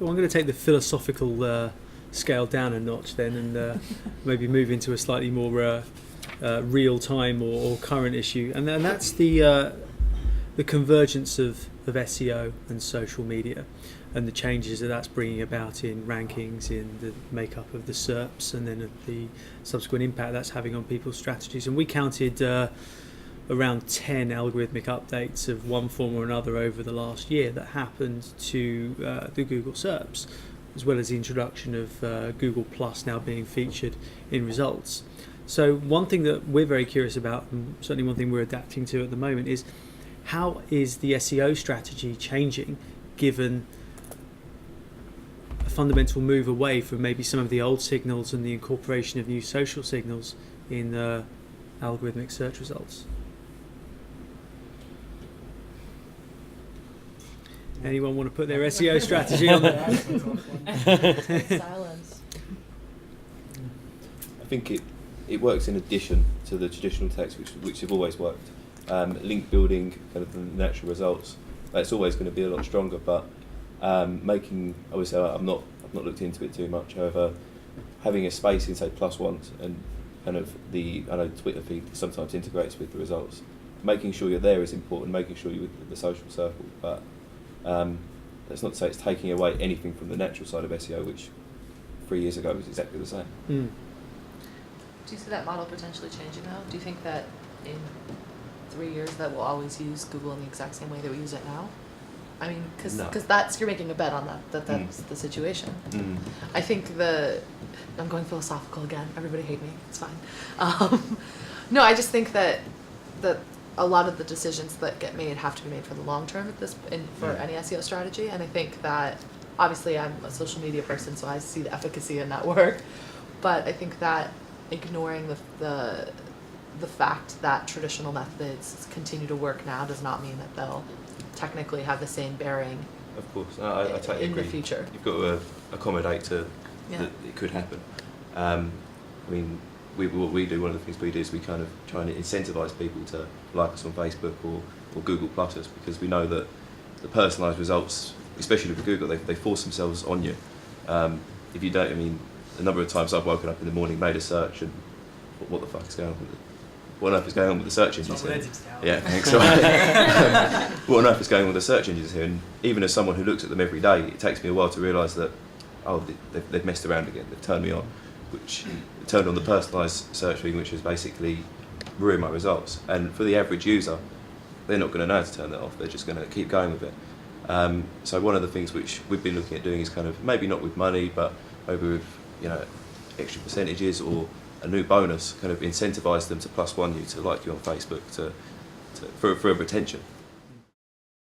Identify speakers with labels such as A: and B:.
A: Well, I'm going to take the philosophical scale down a notch then, and maybe move into a slightly more real time or current issue, and that's the convergence of SEO and social media, and the changes that's bringing about in rankings, in the makeup of the SERPs, and then the subsequent impact that's having on people's strategies. And we counted around 10 algorithmic updates of one form or another over the last year that happened to the Google SERPs, as well as the introduction of Google Plus now being featured in results. So one thing that we're very curious about, and certainly one thing we're adapting to at the moment, is how is the SEO strategy changing given a fundamental move away from maybe some of the old signals and the incorporation of new social signals in algorithmic search results? Anyone want to put their SEO strategy on the
B: Silence.
C: I think it works in addition to the traditional text, which have always worked. Link building, kind of the natural results, that's always going to be a lot stronger. But making, obviously, I've not looked into it too much. However, having a space in say +1s and kind of I know Twitter feed sometimes integrates with the results. Making sure you're there is important. Making sure you're with the social circle, but that's not to say it's taking away anything from the natural side of SEO, which 3 years ago was exactly the same.
A: Mm.
B: Do you see that model potentially changing now? Do you think that in 3 years that we'll always use Google in the exact same way that we use it now? I mean, because that's, you're making a bet on that's the situation.
C: Mm.
B: I think I'm going philosophical again. Everybody hate me. It's fine. No, I just think that a lot of the decisions that get made have to be made for the long term for any SEO strategy. And I think that obviously I'm a social media person, so I see the efficacy in that work. But I think that ignoring the fact that traditional methods continue to work now does not mean that they'll technically have the same bearing.
C: Of course, I totally agree.
B: In the future,
C: you've got to accommodate to that it could happen. I mean, what we do, one of the things we do is we kind of try and incentivise people to like us on Facebook or Google Plus us, because we know that the personalised results, especially with Google, they force themselves on you. If you don't, I mean, the number of times I've woken up in the morning, made a search, and what the fuck is going on with it? What on earth is going on with the search engines here? Yeah, thanks. What on earth is going on with the search engines here? And even as someone who looks at them every day, it takes me a while to realise that, they've messed around again, they've turned me on, which turned on the personalised search thing, which has basically ruined my results. And for the average user, they're not going to know how to turn that off, they're just going to keep going with it. So one of the things which we've been looking at doing is kind of, maybe not with money, but maybe with, extra percentages or a new bonus, kind of incentivise them to +1 you, to like you on Facebook, for retention.